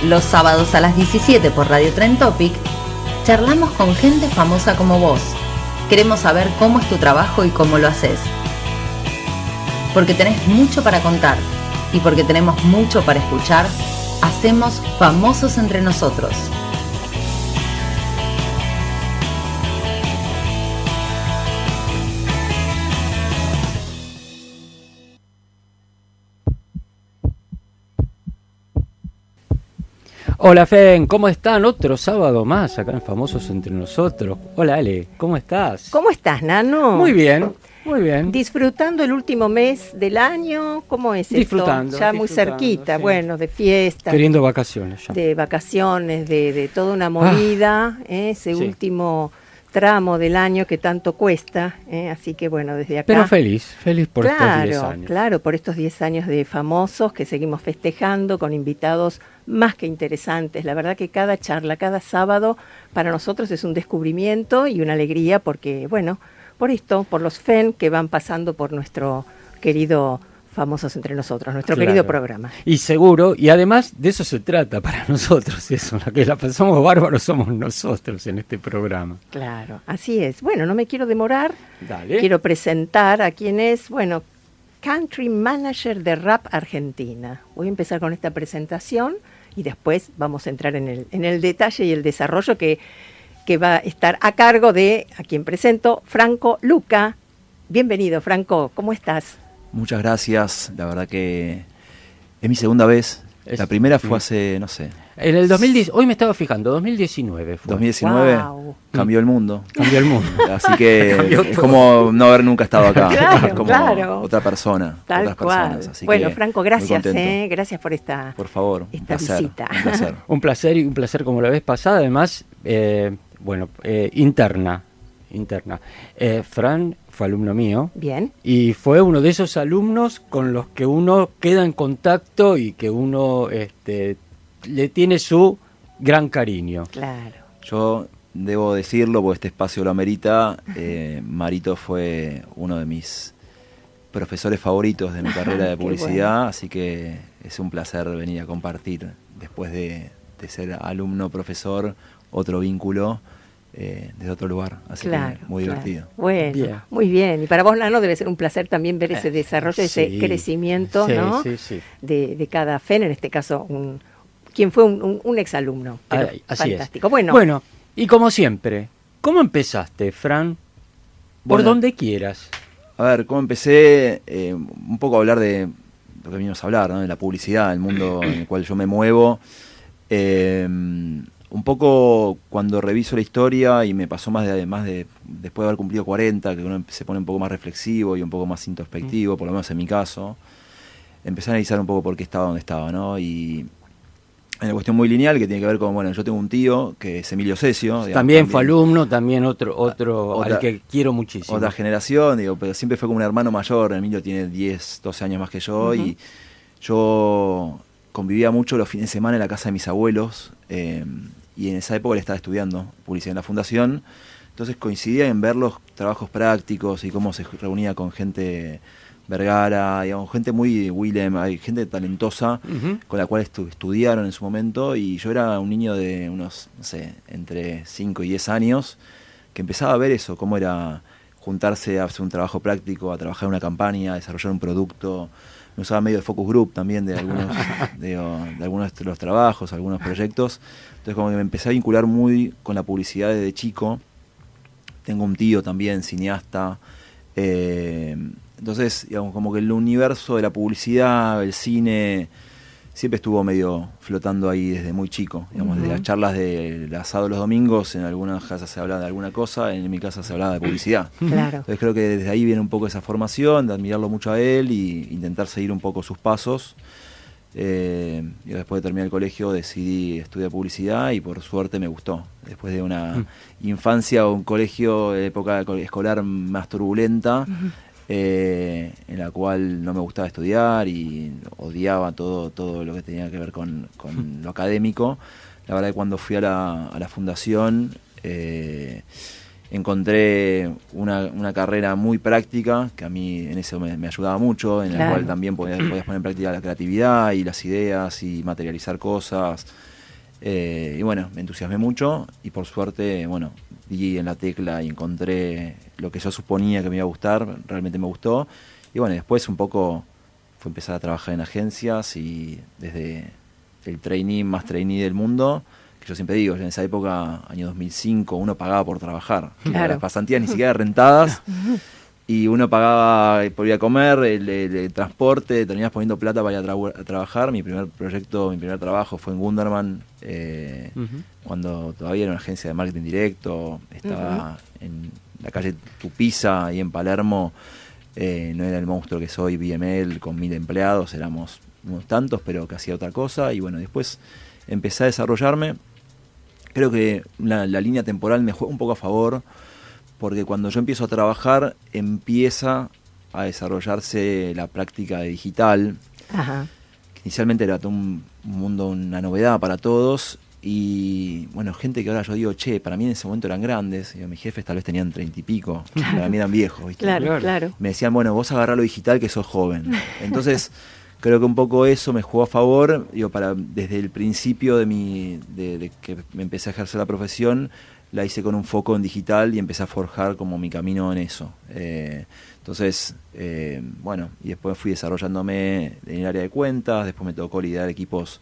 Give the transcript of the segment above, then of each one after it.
Los sábados a las 17 por Radio Trend Topic, charlamos con gente famosa como vos. Queremos saber cómo es tu trabajo y cómo lo haces. Porque tenés mucho para contar y porque tenemos mucho para escuchar, hacemos Famosos Entre Nosotros. Hola Fen, ¿cómo están? Otro sábado más acá en Famosos Entre Nosotros. Hola Ale, ¿cómo estás? ¿Cómo estás, Nano? Muy bien, muy bien. ¿Disfrutando el último mes del año? ¿Cómo es Disfrutando, esto? Ya muy cerquita, sí. Bueno, de fiestas. Queriendo vacaciones ya. De vacaciones, de toda una movida, ese sí. último tramo del año que tanto cuesta, así que bueno, desde acá... Pero feliz por estos 10 años. Claro, por estos 10 años de Famosos que seguimos festejando con invitados más que interesantes. La verdad que cada charla, cada sábado, para nosotros es un descubrimiento y una alegría porque, bueno, por esto, por los FEN que van pasando por nuestro querido Famosos Entre Nosotros, nuestro querido programa. Y seguro, y además de eso se trata para nosotros, eso, la que la pasamos bárbaros somos nosotros en este programa. Claro, así es. Bueno, no me quiero demorar. Dale. Quiero presentar a quien es, bueno, Country Manager de Rap Argentina. Voy a empezar con esta presentación y después vamos a entrar en el detalle y el desarrollo que va a estar a cargo de, a quien presento, Franco Luca. Bienvenido, Franco, ¿cómo estás? Muchas gracias, la verdad que es mi segunda vez. La primera fue hace, no sé. En el 2010, hoy me estaba fijando, 2019 fue. 2019 Wow. Cambió el mundo. Cambió el mundo. Así que es como no haber nunca estado acá. Claro, es como claro. otra persona. Tal otras cual. personas. Así Bueno, que Franco, muy gracias, contento. gracias por esta, Por favor, un esta placer, visita. un placer. Un placer y un placer como la vez pasada, además, interna. Fran fue alumno mío. Bien. Y fue uno de esos alumnos con los que uno queda en contacto y que uno le tiene su gran cariño. Claro. Yo debo decirlo, porque este espacio lo amerita, Marito fue uno de mis profesores favoritos de mi carrera de publicidad, bueno. Así que es un placer venir a compartir, después de ser alumno-profesor, otro vínculo desde otro lugar, así que muy divertido. Bueno, Bien. Muy bien. Y para vos, Nano, debe ser un placer también ver ese desarrollo, ese crecimiento, sí, ¿no? Sí. De cada FEN, en este caso, quien fue un exalumno. Pero Así fantástico. es. Bueno, y como siempre, ¿cómo empezaste, Fran? Por Bueno, donde quieras. A ver, ¿cómo empecé? Un poco a hablar de lo que venimos a hablar, ¿no? De la publicidad, el mundo en el cual yo me muevo. Un poco cuando reviso la historia y me pasó más de después de haber cumplido 40, que uno se pone un poco más reflexivo y un poco más introspectivo, por lo menos en mi caso, empecé a analizar un poco por qué estaba donde estaba, ¿no? Y hay una cuestión muy lineal que tiene que ver con, bueno, yo tengo un tío que es Emilio Cesio. Digamos, También fue alumno, también otro Otra- al que quiero muchísimo. Otra generación, pero siempre fue como un hermano mayor. Emilio tiene 10, 12 años más que yo, y yo convivía mucho los fines de semana en la casa de mis abuelos, y en esa época él estaba estudiando publicidad en la fundación, entonces coincidía en ver los trabajos prácticos y cómo se reunía con gente Vergara, digamos, gente muy Willem, hay gente talentosa con la cual estudiaron en su momento, y yo era un niño de unos, no sé, entre 5 y 10 años, que empezaba a ver eso, cómo era juntarse a hacer un trabajo práctico, a trabajar en una campaña, a desarrollar un producto. Me usaba medio de focus group también de algunos, de algunos de los trabajos, algunos proyectos. Entonces como que me empecé a vincular muy con la publicidad desde chico. Tengo un tío también, cineasta. Entonces, digamos, como que el universo de la publicidad, el cine, siempre estuvo medio flotando ahí desde muy chico. Digamos, desde las charlas del asado los domingos, en algunas casas se hablaba de alguna cosa, en mi casa se hablaba de publicidad. Claro. Entonces creo que desde ahí viene un poco esa formación, de admirarlo mucho a él y intentar seguir un poco sus pasos. Yo después de terminar el colegio decidí estudiar publicidad y por suerte me gustó. Después de una infancia o un colegio, época escolar más turbulenta, en la cual no me gustaba estudiar y odiaba todo lo que tenía que ver con lo académico. La verdad que cuando fui a la fundación encontré una carrera muy práctica, que a mí en eso me ayudaba mucho, en la cual también podías poner en práctica la creatividad y las ideas y materializar cosas. Y bueno, me entusiasmé mucho y por suerte, bueno, di en la tecla y encontré lo que yo suponía que me iba a gustar, realmente me gustó. Y bueno, después un poco fue empezar a trabajar en agencias y desde el trainee más trainee del mundo, que yo siempre digo, en esa época, año 2005, uno pagaba por trabajar. Claro. Las pasantías ni siquiera rentadas. Y uno pagaba por ir a comer, el transporte, terminabas poniendo plata para ir a trabajar. Mi primer proyecto, mi primer trabajo fue en Gunderman, cuando todavía era una agencia de marketing directo, estaba en la calle Tupiza, ahí en Palermo. No era el monstruo que soy, BML, con 1000 empleados, éramos unos tantos, pero que hacía otra cosa. Y bueno, después empecé a desarrollarme. Creo que la línea temporal me juega un poco a favor, porque cuando yo empiezo a trabajar, empieza a desarrollarse la práctica de digital. Ajá. Que inicialmente era todo un mundo, una novedad para todos. Y bueno, gente que ahora yo digo, che, para mí en ese momento eran grandes. Mis jefes tal vez tenían 30 y pico. Claro. Para mí eran viejos, ¿viste? Claro. Me decían, bueno, vos agarrá lo digital que sos joven. Entonces, creo que un poco eso me jugó a favor. Digo, desde el principio de que me empecé a ejercer la profesión, la hice con un foco en digital y empecé a forjar como mi camino en eso. Entonces, bueno, y después fui desarrollándome en el área de cuentas, después me tocó liderar equipos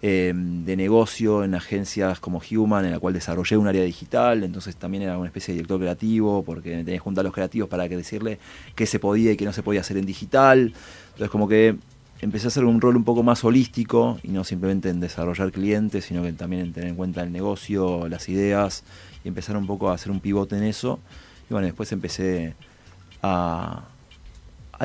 de negocio en agencias como Human, en la cual desarrollé un área digital, entonces también era una especie de director creativo, porque tenía que juntar a los creativos para decirle qué se podía y qué no se podía hacer en digital. Entonces como que empecé a hacer un rol un poco más holístico y no simplemente en desarrollar clientes, sino que también en tener en cuenta el negocio, las ideas, y empezar un poco a hacer un pivote en eso. Y bueno, después empecé a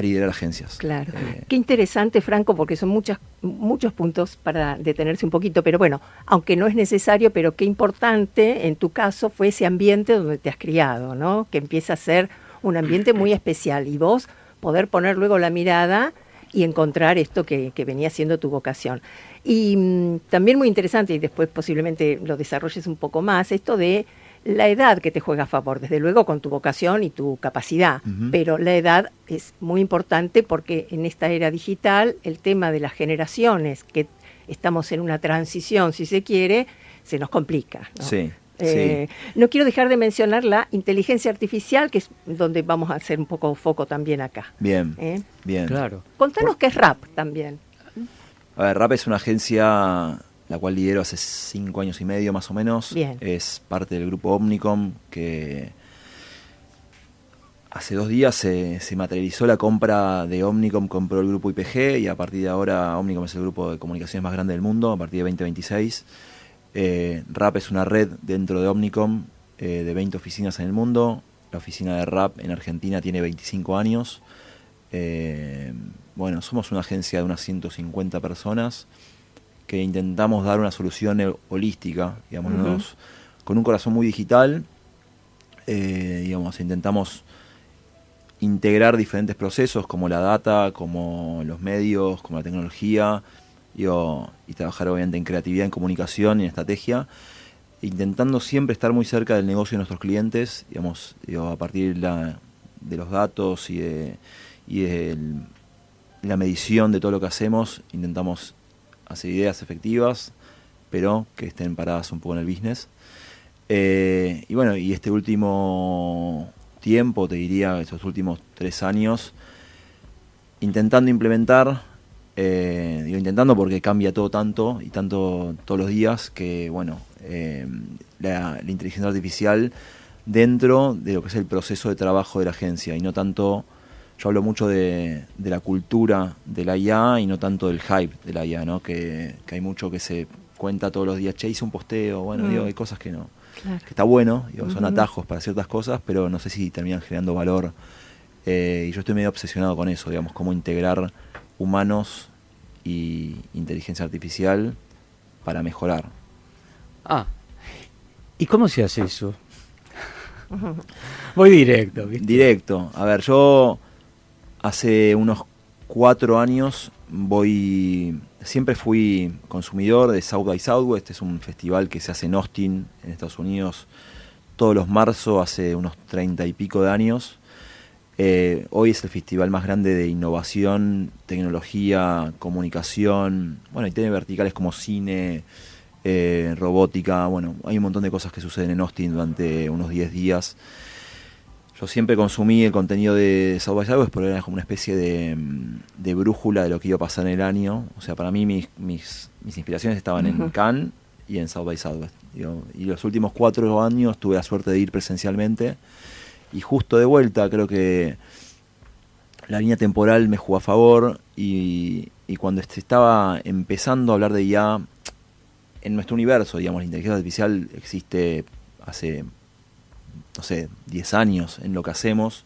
liderar agencias. Claro. Qué interesante, Franco, porque son muchos puntos para detenerse un poquito, pero bueno, aunque no es necesario, pero qué importante en tu caso fue ese ambiente donde te has criado, ¿no? Que empieza a ser un ambiente muy especial y vos poder poner luego la mirada y encontrar esto que venía siendo tu vocación. Y también muy interesante, y después posiblemente lo desarrolles un poco más, esto de la edad que te juega a favor, desde luego con tu vocación y tu capacidad, pero la edad es muy importante porque en esta era digital el tema de las generaciones, que estamos en una transición, si se quiere, se nos complica, ¿no? Sí. No quiero dejar de mencionar la inteligencia artificial, que es donde vamos a hacer un poco foco también acá. Bien, bien. Claro. Contanos qué es RAP también. A ver, RAP es una agencia la cual lidero hace 5 años y medio más o menos. Bien. Es parte del grupo Omnicom, que hace 2 días se materializó la compra de Omnicom, compró el grupo IPG y a partir de ahora Omnicom es el grupo de comunicaciones más grande del mundo, a partir de 2026. RAP es una red dentro de Omnicom de 20 oficinas en el mundo. La oficina de RAP en Argentina tiene 25 años. Bueno, somos una agencia de unas 150 personas que intentamos dar una solución holística, digamos, con un corazón muy digital. Digamos, intentamos integrar diferentes procesos como la data, como los medios, como la tecnología, y trabajar obviamente en creatividad, en comunicación y en estrategia, intentando siempre estar muy cerca del negocio de nuestros clientes, digamos, a partir de los datos y de la medición de todo lo que hacemos, intentamos hacer ideas efectivas, pero que estén paradas un poco en el business. Y bueno, y este último tiempo, te diría, estos últimos 3 años, intentando implementar, digo intentando porque cambia todo tanto y tanto todos los días, que bueno, la inteligencia artificial dentro de lo que es el proceso de trabajo de la agencia, y no tanto. Yo hablo mucho de la cultura de la IA y no tanto del hype de la IA, ¿no? Que hay mucho que se cuenta todos los días, che, hice un posteo, bueno, digo, hay cosas que no, Claro. que está bueno, digo, son atajos para ciertas cosas, pero no sé si terminan generando valor. Y yo estoy medio obsesionado con eso, digamos, cómo integrar humanos y inteligencia artificial para mejorar. ¿Y cómo se hace eso? Voy directo, ¿viste? Directo. A ver, yo hace unos 4 años siempre fui consumidor de South by Southwest. Es un festival que se hace en Austin, en Estados Unidos, todos los marzos, hace unos 30 y pico de años. Hoy es el festival más grande de innovación, tecnología, comunicación, bueno, y tiene verticales como cine, robótica. Bueno, hay un montón de cosas que suceden en Austin durante unos 10 días. Yo siempre consumí el contenido de South by Southwest porque era como una especie de brújula de lo que iba a pasar en el año. O sea, para mí mis inspiraciones estaban en Cannes y en South by Southwest. Y los últimos 4 años tuve la suerte de ir presencialmente. Y justo de vuelta, creo que la línea temporal me jugó a favor. Y cuando estaba empezando a hablar de IA en nuestro universo, digamos, la inteligencia artificial existe hace, no sé, 10 años en lo que hacemos,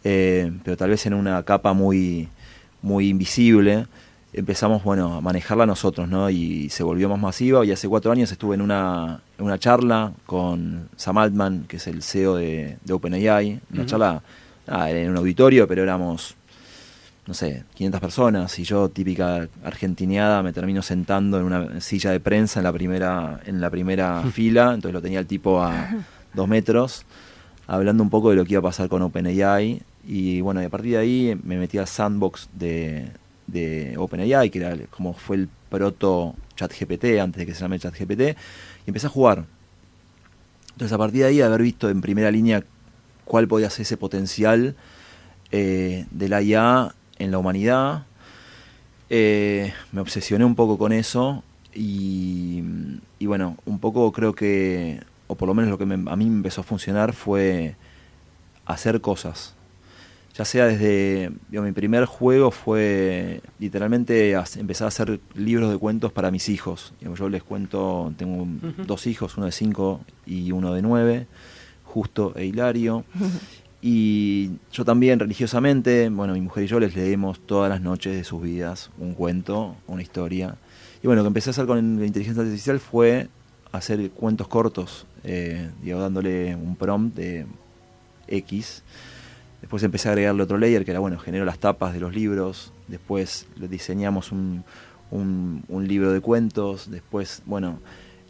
pero tal vez en una capa muy, muy invisible. Empezamos, bueno, a manejarla nosotros, ¿no? Y se volvió más masiva. Y hace 4 años estuve en una charla con Sam Altman, que es el CEO de OpenAI. Una charla en un auditorio, pero éramos, no sé, 500 personas. Y yo, típica argentineada, me termino sentando en una silla de prensa en la primera fila. Entonces lo tenía el tipo a 2 metros, hablando un poco de lo que iba a pasar con OpenAI. Y bueno, y a partir de ahí me metí al sandbox de OpenAI, que era como fue el proto ChatGPT, antes de que se llame ChatGPT, y empecé a jugar. Entonces, a partir de ahí, de haber visto en primera línea cuál podía ser ese potencial de la IA en la humanidad, me obsesioné un poco con eso y bueno, un poco creo que, o por lo menos lo que a mí me empezó a funcionar fue hacer cosas. Ya sea desde, mi primer juego fue literalmente empezar a hacer libros de cuentos para mis hijos. Yo les cuento, tengo 2 hijos, uno de 5 y uno de 9, Justo e Hilario. Y yo también religiosamente, bueno, mi mujer y yo les leemos todas las noches de sus vidas un cuento, una historia. Y bueno, lo que empecé a hacer con la inteligencia artificial fue hacer cuentos cortos, dándole un prompt de X. Después empecé a agregarle otro layer que era, bueno, genero las tapas de los libros. Después le diseñamos un libro de cuentos. Después, bueno,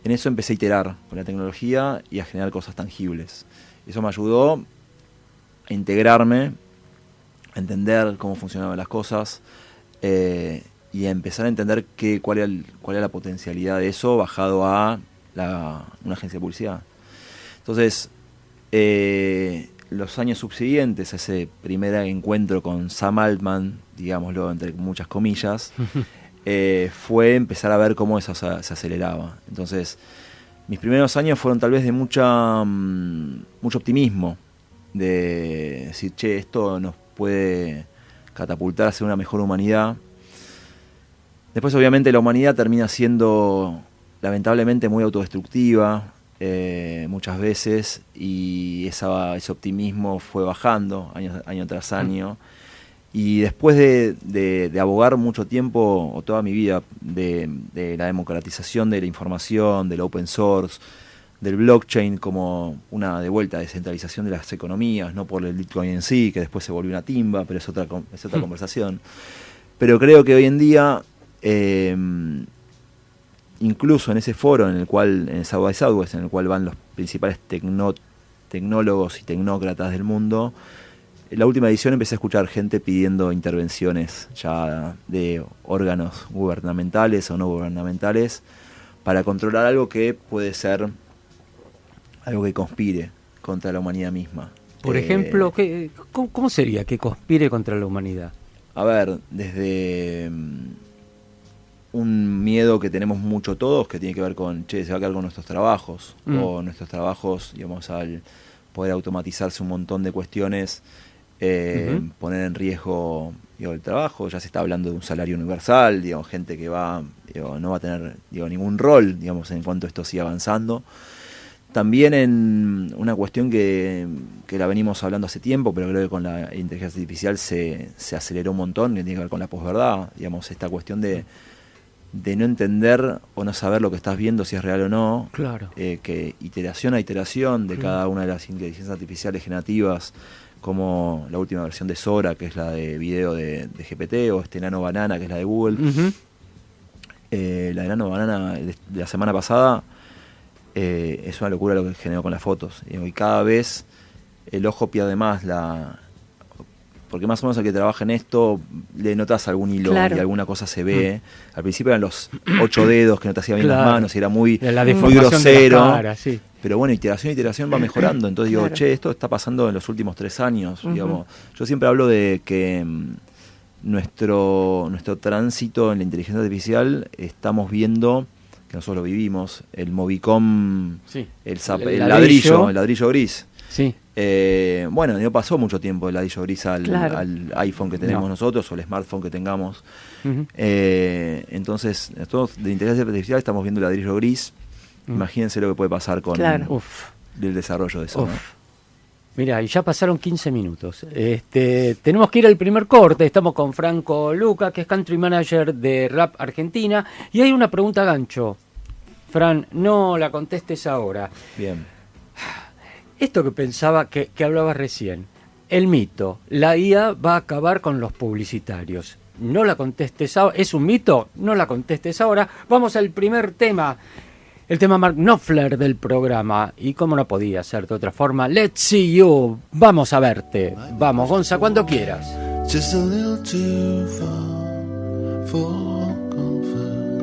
en eso empecé a iterar con la tecnología y a generar cosas tangibles. Eso me ayudó a integrarme, a entender cómo funcionaban las cosas y a empezar a entender cuál era la potencialidad de eso bajado a una agencia de publicidad. Entonces, los años subsiguientes a ese primer encuentro con Sam Altman, digámoslo entre muchas comillas, fue empezar a ver cómo eso se aceleraba. Entonces, mis primeros años fueron tal vez de mucho optimismo, de decir, che, esto nos puede catapultar a ser una mejor humanidad. Después, obviamente, la humanidad termina siendo, lamentablemente, muy autodestructiva, muchas veces, y ese optimismo fue bajando año tras año. Y después de abogar mucho tiempo, o toda mi vida, de la democratización de la información, del open source, del blockchain como una de vuelta descentralización de las economías, no por el Bitcoin en sí, que después se volvió una timba, pero es otra conversación. Pero creo que hoy en día, incluso en ese foro en el South by Southwest, en el cual van los principales tecnólogos y tecnócratas del mundo, en la última edición empecé a escuchar gente pidiendo intervenciones ya de órganos gubernamentales o no gubernamentales para controlar algo que puede ser algo que conspire contra la humanidad misma. Por ejemplo, ¿cómo sería que conspire contra la humanidad? A ver, desde un miedo que tenemos mucho todos, que tiene que ver con, se va a quedar con nuestros trabajos, o nuestros trabajos, digamos, al poder automatizarse un montón de cuestiones, poner en riesgo, el trabajo. Ya se está hablando de un salario universal, gente que no va a tener, ningún rol, en cuanto esto siga avanzando. También en una cuestión que la venimos hablando hace tiempo, pero creo que con la inteligencia artificial se aceleró un montón, que tiene que ver con la posverdad, esta cuestión de no entender o no saber lo que estás viendo, si es real o no. Claro. Que iteración a iteración de cada una de las inteligencias artificiales generativas, como la última versión de Sora, que es la de video de GPT, o Nano Banana, que es la de Google. La de Nano Banana de la semana pasada es una locura lo que generó con las fotos. Y cada vez el ojo pierde más porque más o menos el que trabaja en esto le notas algún hilo y alguna cosa se ve. Al principio eran los 8 dedos que no te hacían bien las manos y era muy grosero. De la cara, sí. Pero bueno, iteración va mejorando. Entonces digo, esto está pasando en los últimos 3 años. Digamos. Yo siempre hablo de que nuestro tránsito en la inteligencia artificial estamos viendo, que nosotros lo vivimos, el Movicom, el ladrillo gris. Sí. Bueno, no pasó mucho tiempo el ladrillo gris al iPhone que tenemos nosotros o el smartphone que tengamos. Entonces, nosotros de inteligencia artificial estamos viendo el ladrillo gris. Imagínense lo que puede pasar con el desarrollo de eso, ¿no? Mira, y ya pasaron 15 minutos. Tenemos que ir al primer corte. Estamos con Franco Luca, que es Country Manager de Rap Argentina. Y hay una pregunta gancho. Fran, no la contestes ahora. Bien. Esto que pensaba, que hablabas recién. El mito. La IA va a acabar con los publicitarios. No la contestes ahora. ¿Es un mito? No la contestes ahora. Vamos al primer tema. El tema Mark Knopfler del programa. Y como no podía ser de otra forma, Let's See You. Vamos a verte. Vamos, Gonza, cuando quieras. Just a little too far for comfort.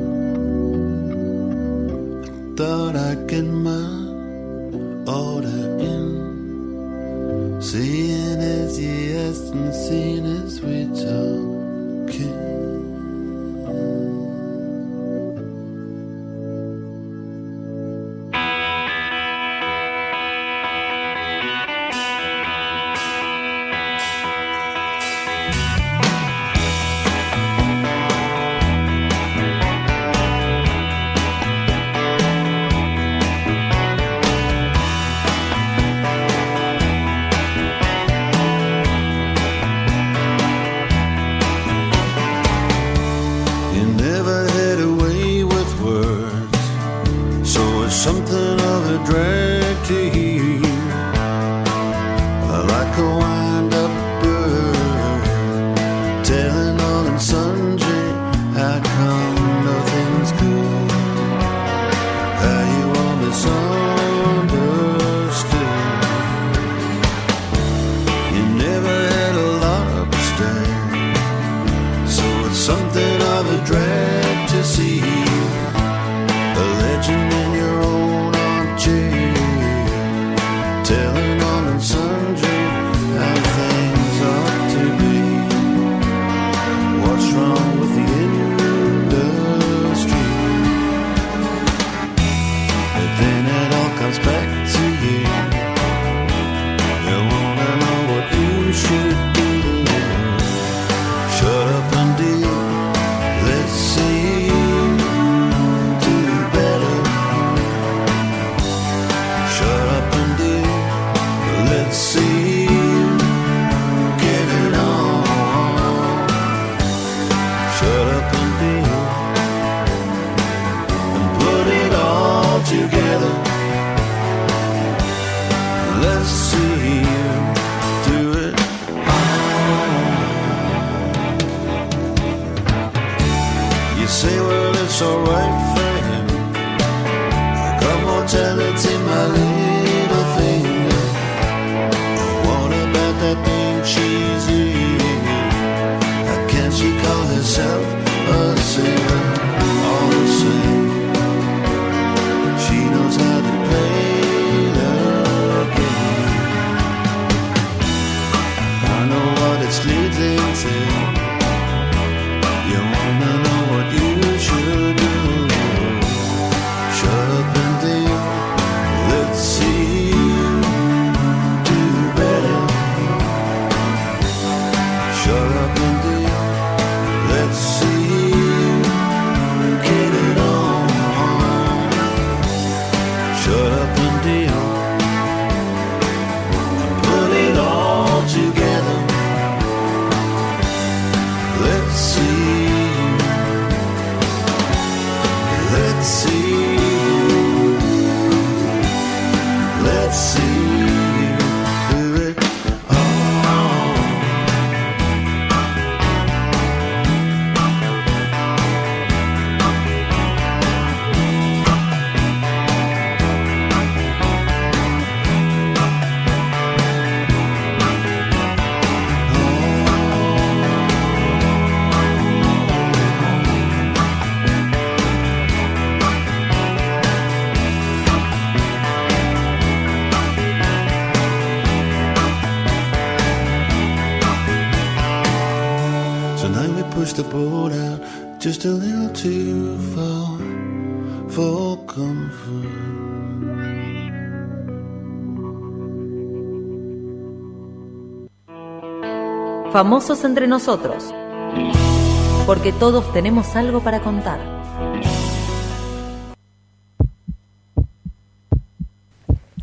Thought I'd get my order in. Seeing as you asked and seeing as we talking. rolled out just a little too far for comfort. Famosos entre nosotros, porque todos tenemos algo para contar.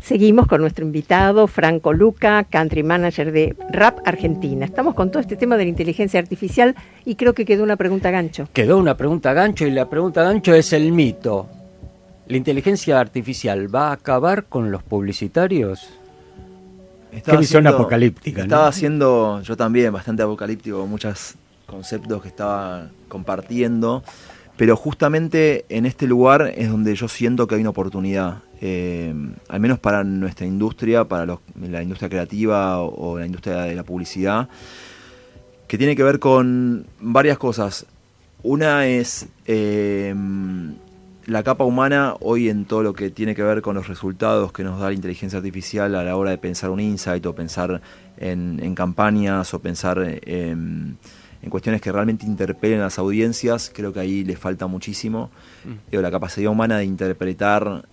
Seguimos con nuestro invitado, Franco Luca, country manager de Rap Argentina. Estamos con todo este tema de la inteligencia artificial y creo que quedó una pregunta gancho. Quedó una pregunta gancho y la pregunta gancho es el mito. ¿La inteligencia artificial va a acabar con los publicitarios? Qué visión apocalíptica, ¿no? Estaba haciendo yo también bastante apocalíptico, muchos conceptos que estaba compartiendo, pero justamente en este lugar es donde yo siento que hay una oportunidad, al menos para nuestra industria, para la industria creativa o la industria de la publicidad, que tiene que ver con varias cosas. Una es la capa humana hoy en todo lo que tiene que ver con los resultados que nos da la inteligencia artificial a la hora de pensar un insight o pensar en campañas o pensar en cuestiones que realmente interpelen a las audiencias. Creo que ahí le falta muchísimo. La capacidad humana de interpretar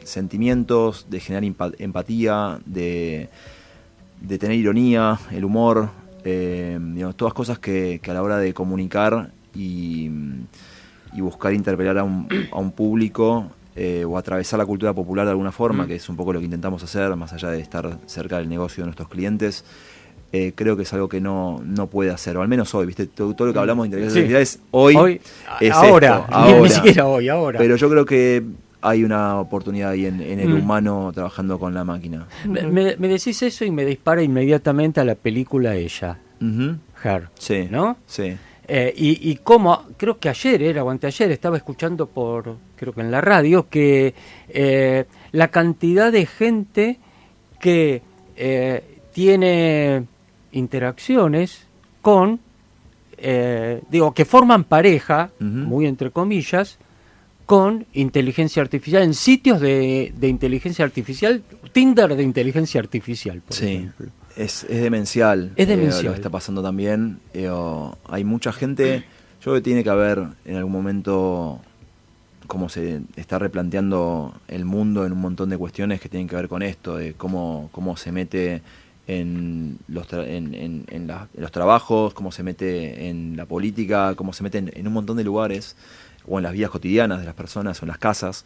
sentimientos, de generar empatía, de tener ironía, el humor, todas cosas que a la hora de comunicar y buscar interpelar a un público o atravesar la cultura popular de alguna forma, que es un poco lo que intentamos hacer, más allá de estar cerca del negocio de nuestros clientes. Creo que es algo que no puede hacer, o al menos hoy, ¿viste? Todo lo que hablamos de inteligencia artificial es hoy es ahora, esto, ni siquiera hoy, ahora. Pero yo creo que hay una oportunidad ahí en el humano trabajando con la máquina. Me decís eso y me dispara inmediatamente a la película Ella, Her, sí, ¿no? Sí. Y como, creo que ayer o anteayer, estaba escuchando creo que en la radio, que la cantidad de gente que tiene interacciones con, que forman pareja, muy entre comillas, con inteligencia artificial, en sitios de inteligencia artificial, Tinder de inteligencia artificial, por ejemplo. Es demencial. Es demencial. Lo que está pasando también. Hay mucha gente. Yo creo que tiene que haber en algún momento, como se está replanteando el mundo en un montón de cuestiones que tienen que ver con esto, de cómo se mete en los trabajos, cómo se mete en la política, cómo se mete en un montón de lugares, o en las vidas cotidianas de las personas, o en las casas.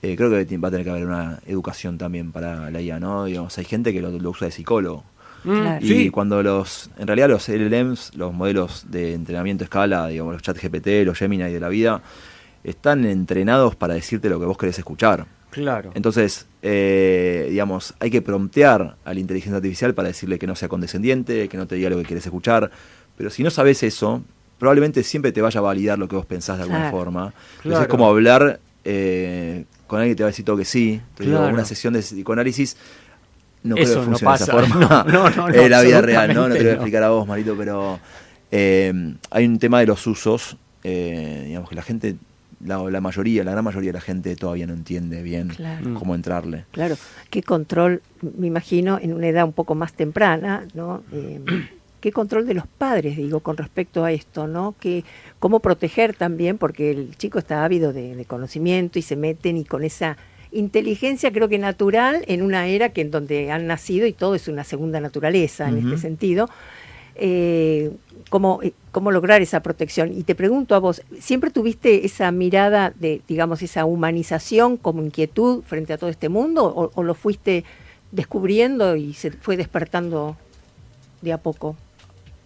Creo que va a tener que haber una educación también para la IA, ¿no? Digamos, hay gente que lo usa de psicólogo. Claro. Y cuando en realidad los LLMs, los modelos de entrenamiento a escala, digamos, los ChatGPT, los Gemini de la vida, están entrenados para decirte lo que vos querés escuchar. Claro. Entonces, digamos, hay que promptear a la inteligencia artificial para decirle que no sea condescendiente, que no te diga lo que querés escuchar. Pero si no sabes eso, probablemente siempre te vaya a validar lo que vos pensás de alguna forma. Entonces es como hablar con alguien que te va a decir todo que sí. Entonces, digo, una sesión de psicoanálisis no creo que funcione de esa forma. No, la vida real, ¿no? No te lo voy a explicar a vos, Marito, pero hay un tema de los usos. Digamos que la gente, la gran mayoría de la gente todavía no entiende bien cómo entrarle. Claro, qué control, me imagino, en una edad un poco más temprana, ¿no? Qué control de los padres, digo, con respecto a esto, ¿no? Cómo proteger también, porque el chico está ávido de conocimiento y se meten y con esa inteligencia, creo que natural, en una era en donde han nacido y todo es una segunda naturaleza en este sentido. ¿Cómo lograr esa protección? Y te pregunto a vos, ¿siempre tuviste esa mirada de, digamos, esa humanización como inquietud frente a todo este mundo o lo fuiste descubriendo y se fue despertando de a poco?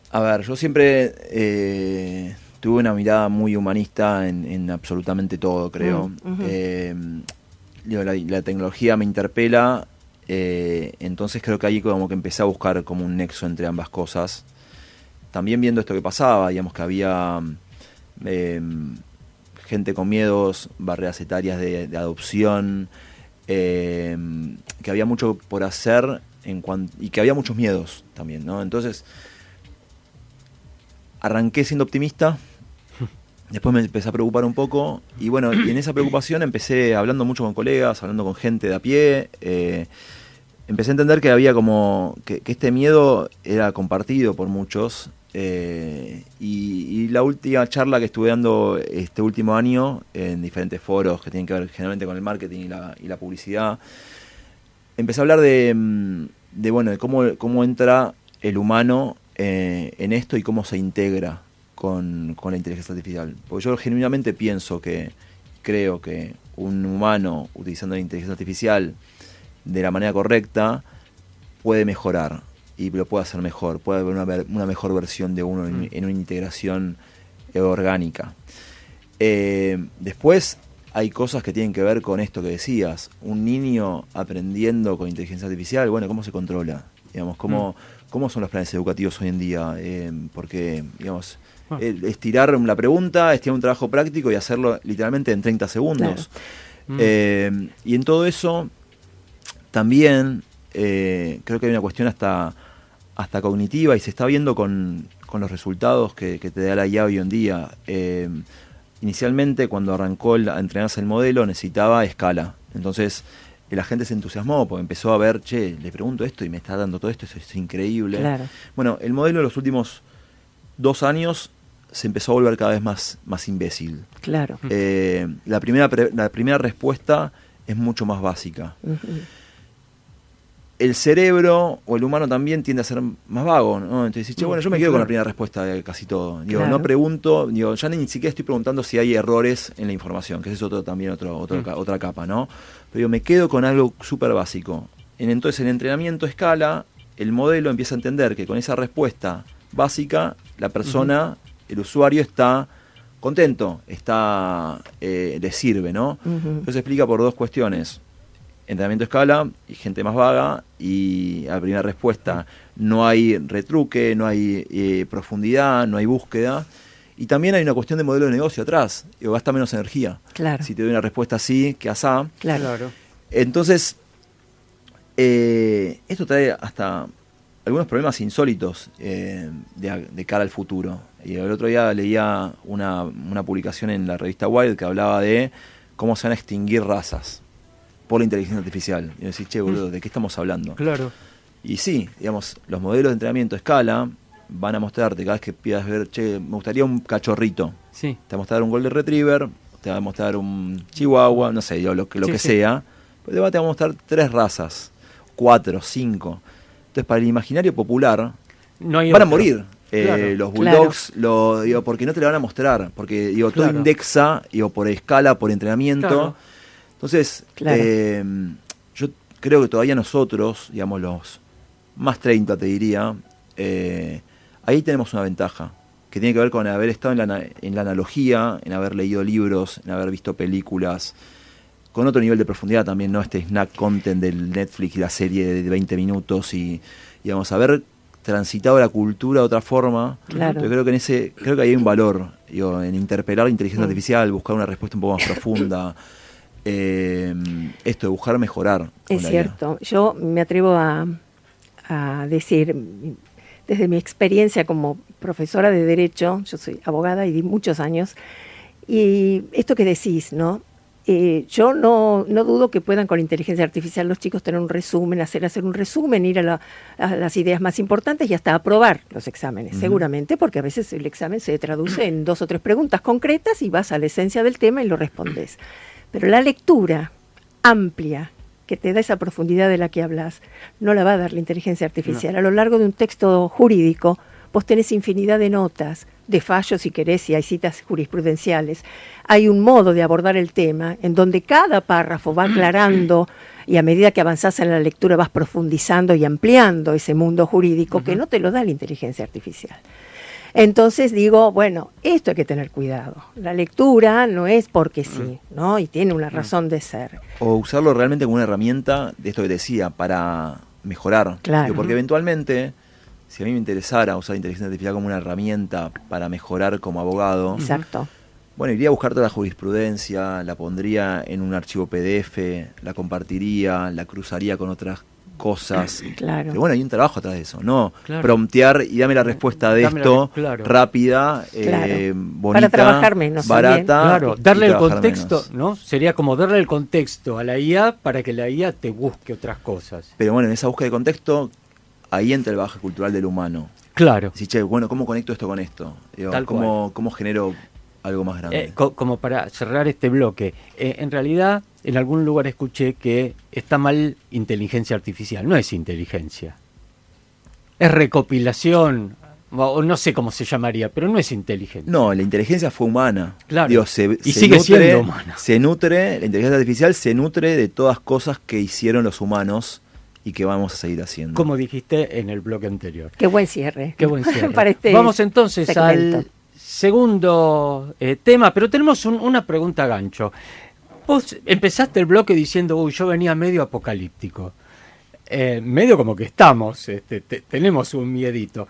A ver, yo siempre tuve una mirada muy humanista en absolutamente todo, creo. La tecnología me interpela, entonces creo que ahí como que empecé a buscar como un nexo entre ambas cosas. También viendo esto que pasaba, digamos que había gente con miedos, barreras etarias de adopción, que había mucho por hacer y que había muchos miedos también, ¿no? Entonces arranqué siendo optimista, después me empecé a preocupar un poco y bueno, y en esa preocupación empecé hablando mucho con colegas, hablando con gente de a pie, empecé a entender que había como que este miedo era compartido por muchos Y la última charla que estuve dando este último año en diferentes foros que tienen que ver generalmente con el marketing y la publicidad, empecé a hablar de cómo entra el humano en esto y cómo se integra con la inteligencia artificial. Porque yo genuinamente creo que un humano utilizando la inteligencia artificial de la manera correcta puede mejorar y lo puede hacer mejor, puede haber una mejor versión de uno en una integración orgánica. Después hay cosas que tienen que ver con esto que decías, un niño aprendiendo con inteligencia artificial, bueno, ¿cómo se controla? Digamos, ¿cómo son los planes educativos hoy en día? Porque, digamos, estirar la pregunta, estirar un trabajo práctico y hacerlo literalmente en 30 segundos. Claro. Y en todo eso también creo que hay una cuestión hasta cognitiva y se está viendo con los resultados que te da la IA hoy en día. Inicialmente, cuando arrancó a entrenarse el modelo, necesitaba escala. Entonces, la gente se entusiasmó porque empezó a ver, le pregunto esto y me está dando todo esto, eso es increíble. Claro. Bueno, el modelo en los últimos 2 años se empezó a volver cada vez más imbécil. Claro. La primera respuesta es mucho más básica. Uh-huh. El cerebro o el humano también tiende a ser más vago, ¿no? Entonces, bueno, yo me quedo con la primera respuesta de casi todo. Digo, claro. No pregunto, ya ni siquiera estoy preguntando si hay errores en la información, que ese es otra capa, ¿no? Pero me quedo con algo súper básico. Entonces, el entrenamiento escala, el modelo empieza a entender que con esa respuesta básica, la persona, el usuario está contento, le sirve, ¿no? Eso se explica por 2 cuestiones. Entrenamiento escala y gente más vaga, y a la primera respuesta no hay retruque, no hay profundidad, no hay búsqueda, y también hay una cuestión de modelo de negocio atrás, gasta menos energía. Claro. Si te doy una respuesta así que asá. Claro. Entonces, esto trae hasta algunos problemas insólitos de cara al futuro. Y el otro día leía una publicación en la revista Wired que hablaba de cómo se van a extinguir razas por la inteligencia artificial. Y decís, boludo, ¿de qué estamos hablando? Claro. Y sí, digamos, los modelos de entrenamiento a escala van a mostrarte cada vez que pidas ver, me gustaría un cachorrito. Sí. Te va a mostrar un Golden Retriever, te va a mostrar un Chihuahua, no sé, lo que sea. Pero te va a mostrar 3 razas, 4, 5. Entonces, para el imaginario popular, van a morir. Claro. Los bulldogs, claro. Porque no te lo van a mostrar. Porque todo indexa por escala, por entrenamiento. Claro. Entonces, claro. Yo creo que todavía nosotros, digamos los más 30 te diría, ahí tenemos una ventaja, que tiene que ver con haber estado en la analogía, en haber leído libros, en haber visto películas, con otro nivel de profundidad también, ¿no? Este snack content del Netflix y la serie de 20 minutos y digamos, haber transitado la cultura de otra forma. Claro. Yo creo que creo que ahí hay un valor, en interpelar la inteligencia artificial, buscar una respuesta un poco más profunda. Esto de buscar mejorar. Es cierto. Yo me atrevo a decir, desde mi experiencia como profesora de Derecho, yo soy abogada y di muchos años, y esto que decís, ¿no? Yo no dudo que puedan con inteligencia artificial los chicos tener un resumen, hacer un resumen, ir a las ideas más importantes y hasta aprobar los exámenes, seguramente, porque a veces el examen se traduce en 2 o 3 preguntas concretas y vas a la esencia del tema y lo respondes. Pero la lectura amplia que te da esa profundidad de la que hablas, no la va a dar la inteligencia artificial. No. A lo largo de un texto jurídico, vos tenés infinidad de notas, de fallos si querés, y hay citas jurisprudenciales. Hay un modo de abordar el tema en donde cada párrafo va aclarando y a medida que avanzás en la lectura vas profundizando y ampliando ese mundo jurídico que no te lo da la inteligencia artificial. Entonces digo, bueno, esto hay que tener cuidado. La lectura no es porque sí, ¿no? Y tiene una razón de ser. O usarlo realmente como una herramienta de esto que decía, para mejorar. Claro. Porque eventualmente, si a mí me interesara usar inteligencia artificial como una herramienta para mejorar como abogado, exacto. Bueno, iría a buscar toda la jurisprudencia, la pondría en un archivo PDF, la compartiría, la cruzaría con otras cosas. Claro. Pero bueno, hay un trabajo atrás de eso, ¿no? Claro. Promptear y dame la respuesta de esto, rápida, bonita, para trabajar menos, barata. Claro, darle el contexto, menos. ¿No? Sería como darle el contexto a la IA para que la IA te busque otras cosas. Pero bueno, en esa búsqueda de contexto, ahí entra el bagaje cultural del humano. Claro. Decís, che, bueno, ¿cómo conecto esto con esto? Digo, Tal ¿cómo genero algo más grande? Como para cerrar este bloque, en realidad en algún lugar escuché que está mal inteligencia artificial. No es inteligencia, es recopilación, o no sé cómo se llamaría, pero no es inteligencia. No, la inteligencia fue humana. Claro. Digo, Y sigue siendo humana. La inteligencia artificial se nutre de todas cosas que hicieron los humanos y que vamos a seguir haciendo. Como dijiste en el bloque anterior. Qué buen cierre. Qué buen cierre. Para este Vamos entonces segmento. al segundo tema, pero tenemos una pregunta gancho. Vos empezaste el bloque diciendo, uy, yo venía medio apocalíptico. Medio como que estamos, tenemos un miedito.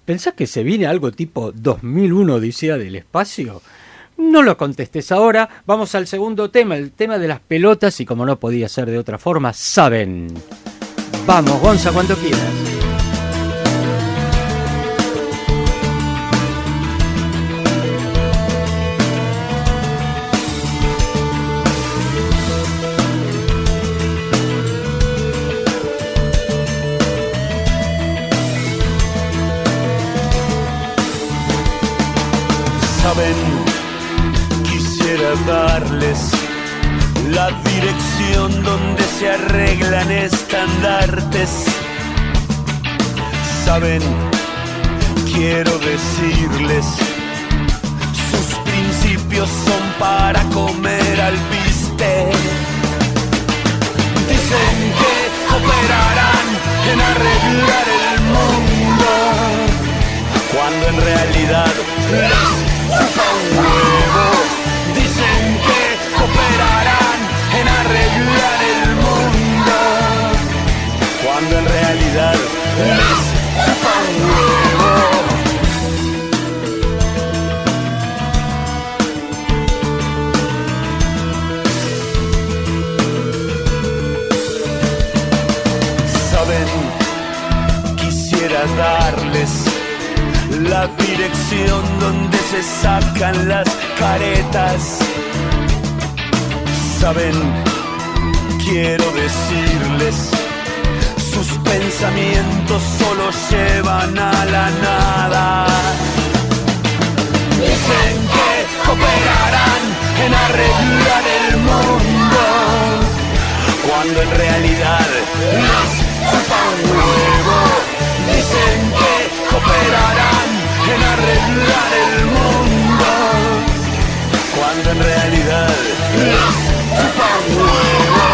¿Pensás que se viene algo tipo 2001 Odisea del Espacio? No lo contestes ahora. Vamos al segundo tema, el tema de las pelotas, y como no podía ser de otra forma, saben. Vamos, Gonza, cuando quieras. Saben, quisiera darles la dirección donde se arreglan estandartes. Saben, quiero decirles, sus principios son para comer alpiste. Dicen que cooperarán en arreglar el mundo, cuando en realidad les chupa un huevo. Dicen que cooperarán en arreglar el mundo, cuando en realidad les chupa un huevo. Saben, quisiera darles la dirección donde se sacan las caretas. Saben, quiero decirles, sus pensamientos solo llevan a la nada. Dicen que cooperarán en arreglar el mundo, cuando en realidad les chupa un huevo. Dicen que cooperarán en arreglar el mundo, cuando en realidad les chupa un huevo.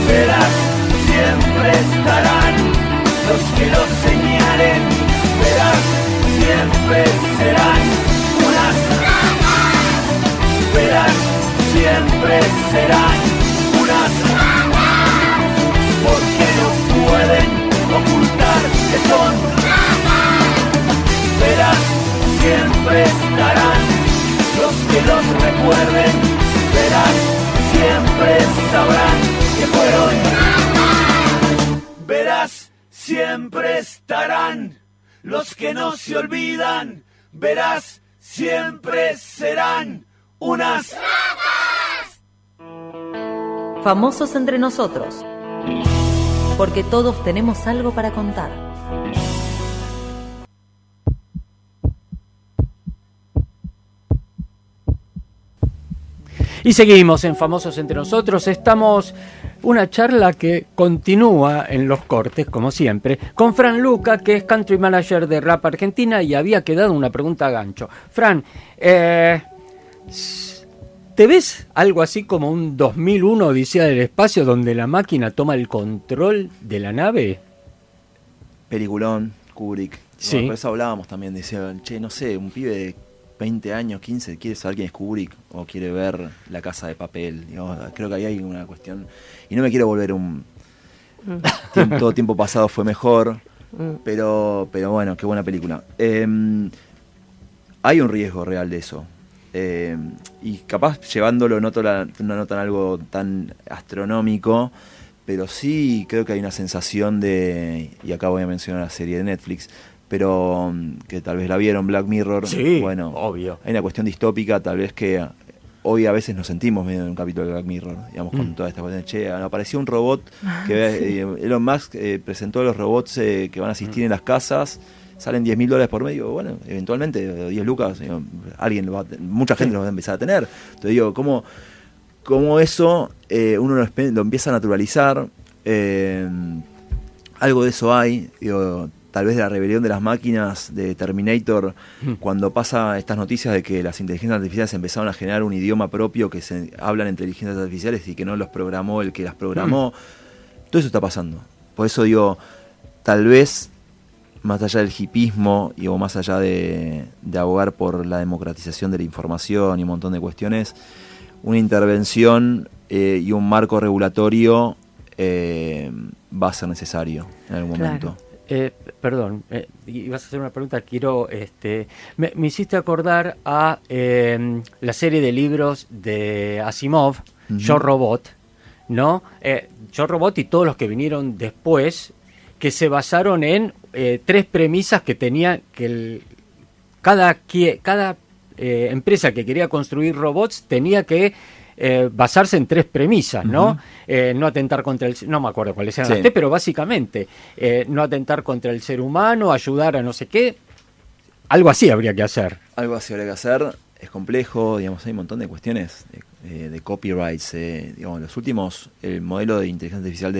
Verás, siempre estarán los que los señalen. Verás, siempre serán unas. Verás, siempre serán unas. Porque no pueden ocultar que son. Verás, siempre estarán los que los recuerden. Verás, siempre sabrán que fueron. Verás, siempre estarán los que no se olvidan. Verás, siempre serán unas. Famosos entre nosotros, porque todos tenemos algo para contar. Y seguimos en Famosos entre nosotros. Estamos una charla que continúa en los cortes, como siempre, con Fran Luca, que es country manager de Rap Argentina, y había quedado una pregunta a gancho. Fran, ¿te ves algo así como un 2001 Odisea del Espacio, donde la máquina toma el control de la nave? Peliculón, Kubrick. Sí. Bueno, por eso hablábamos también, decían, che, no sé, un pibe de 20 años, 15, quiere saber quién es Kubrick o quiere ver La Casa de Papel. Digo, creo que ahí hay una cuestión. Y no me quiero volver todo tiempo pasado fue mejor, pero bueno, qué buena película. Hay un riesgo real de eso. y capaz llevándolo no tan algo tan astronómico, pero sí creo que hay una sensación de, y acá voy a mencionar la serie de Netflix, pero que tal vez la vieron, Black Mirror. Sí, bueno, obvio. Hay una cuestión distópica, tal vez que hoy a veces nos sentimos medio en un capítulo de Black Mirror, digamos, con toda esta cuestión. Che, apareció un robot que Elon Musk presentó los robots que van a asistir en las casas, salen $10.000 por medio. Bueno, eventualmente 10 lucas, mucha gente lo va a empezar a tener. Entonces digo, ¿cómo eso uno lo empieza a naturalizar? Algo de eso hay, digo, tal vez de la rebelión de las máquinas de Terminator, cuando pasa estas noticias de que las inteligencias artificiales empezaron a generar un idioma propio, que se hablan entre inteligencias artificiales y que no los programó el que las programó. Todo eso está pasando. Por eso digo, tal vez, más allá del hipismo o más allá de abogar por la democratización de la información y un montón de cuestiones, una intervención y un marco regulatorio va a ser necesario en algún momento. Perdón, ibas a hacer una pregunta. Quiero, me hiciste acordar a la serie de libros de Asimov, Yo Robot, ¿no? Yo Robot y todos los que vinieron después, que se basaron en 3 premisas que tenía que cada empresa que quería construir robots tenía que basarse en 3 premisas, ¿no? No atentar contra no me acuerdo cuáles eran las 3, pero básicamente no atentar contra el ser humano, ayudar a no sé qué. Algo así habría que hacer. Algo así habría que hacer. Es complejo, digamos, hay un montón de cuestiones de copyrights. Digamos, los últimos, el modelo de inteligencia artificial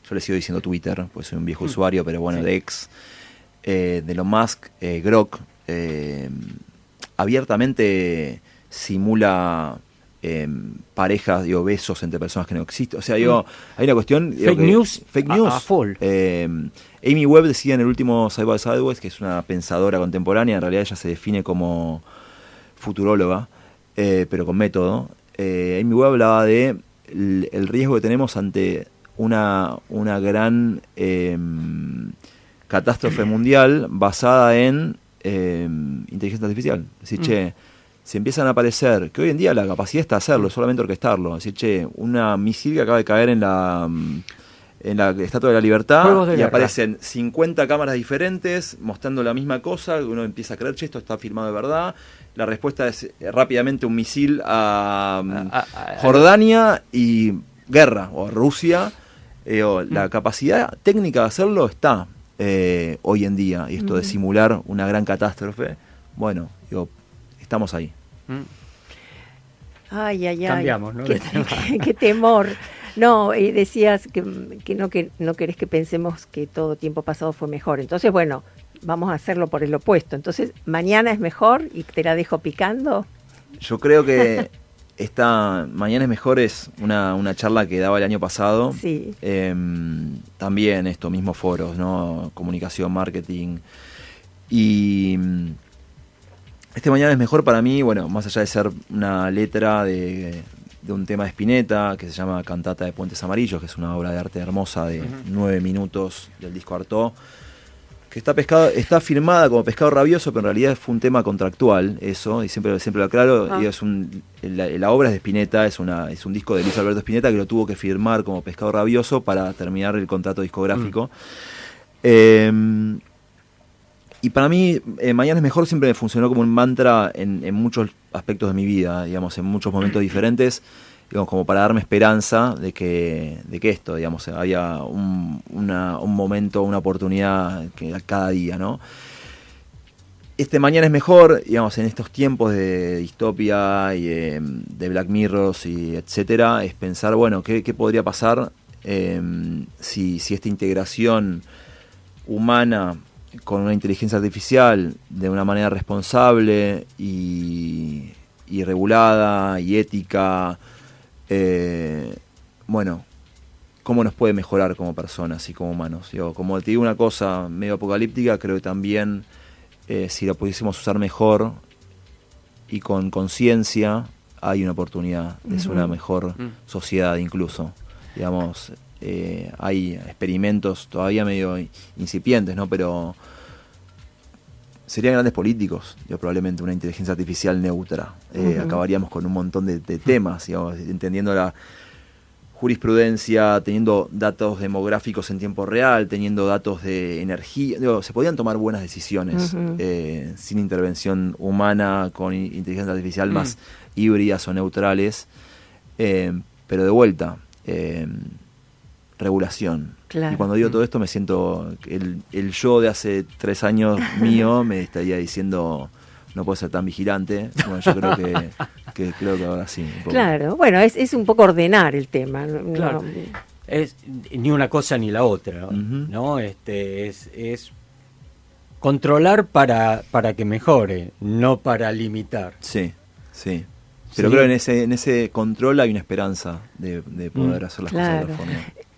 yo le sigo diciendo Twitter, pues soy un viejo usuario, pero bueno, de X, de Elon Musk, Grok, abiertamente simula parejas, besos entre personas que no existen. O sea, hay una cuestión... Fake news a full. Amy Webb decía en el último Side by Sideways, que es una pensadora contemporánea, en realidad ella se define como futuróloga, pero con método. Amy Webb hablaba de el riesgo que tenemos ante una gran catástrofe mundial basada en inteligencia artificial. Es decir, se empiezan a aparecer, que hoy en día la capacidad está hacerlo, solamente orquestarlo. Es decir, una misil que acaba de caer en la Estatua de la Libertad y aparecen 50 cámaras diferentes mostrando la misma cosa, uno empieza a creer, esto está filmado de verdad. La respuesta es rápidamente un misil a Jordania y guerra, o a Rusia. La capacidad técnica de hacerlo está hoy en día, y esto de simular una gran catástrofe, bueno, estamos ahí. Ay. Cambiamos, ¿no? Qué temor. No, decías que no querés que pensemos que todo tiempo pasado fue mejor. Entonces, bueno, vamos a hacerlo por el opuesto. Entonces, mañana es mejor y te la dejo picando. Yo creo que Mañana es mejor es una charla que daba el año pasado. Sí. También estos mismos foros, ¿no? Comunicación, marketing. Y Mañana es mejor para mí, bueno, más allá de ser una letra de un tema de Spinetta, que se llama Cantata de Puentes Amarillos, que es una obra de arte hermosa de 9 minutos del disco Artaud, que está firmada como Pescado Rabioso, pero en realidad fue un tema contractual, eso, y siempre lo aclaro, y la obra es de Spinetta, es un disco de Luis Alberto Spinetta que lo tuvo que firmar como Pescado Rabioso para terminar el contrato discográfico. Y para mí, Mañana es mejor siempre me funcionó como un mantra en muchos aspectos de mi vida, digamos, en muchos momentos diferentes, digamos, como para darme esperanza de que esto, digamos, haya un momento, una oportunidad cada día, ¿no? Mañana es mejor, digamos, en estos tiempos de distopia y de Black Mirrors y etcétera, es pensar, bueno, ¿qué podría pasar si esta integración humana con una inteligencia artificial de una manera responsable y regulada y ética, bueno, cómo nos puede mejorar como personas y como humanos. Como te digo una cosa medio apocalíptica, creo que también si la pudiésemos usar mejor y con conciencia, hay una oportunidad de ser una mejor sociedad incluso. Digamos, hay experimentos todavía medio incipientes, ¿no? Pero serían grandes políticos, probablemente una inteligencia artificial neutra. Acabaríamos con un montón de temas, digamos, entendiendo la jurisprudencia, teniendo datos demográficos en tiempo real, teniendo datos de energía. Se podían tomar buenas decisiones sin intervención humana, con inteligencia artificial más híbridas o neutrales. Pero de vuelta, regulación. Claro. Y cuando digo todo esto me siento, el yo de hace 3 años mío me estaría diciendo, no puedo ser tan vigilante. Bueno, yo creo que ahora sí. Un poco. Claro, bueno, es un poco ordenar el tema. Claro. No. Es ni una cosa ni la otra, Ujú. ¿no? Es controlar para que mejore, no para limitar. Sí, sí. Pero Sí. creo que en ese control hay una esperanza de poder hacer las cosas de Claro. la forma.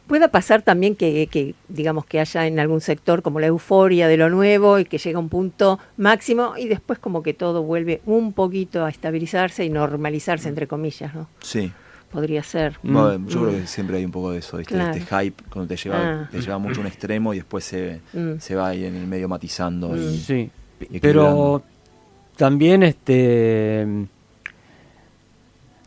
Pueda pasar también que digamos que haya en algún sector como la euforia de lo nuevo y que llega a un punto máximo y después como que todo vuelve un poquito a estabilizarse y normalizarse, entre comillas, ¿no? Sí. Podría ser. Bueno, yo creo que siempre hay un poco de eso, ¿viste? Claro. Este hype cuando te lleva mucho a un extremo y después se va ahí en el medio matizando. Y Sí, equilibrando. pero también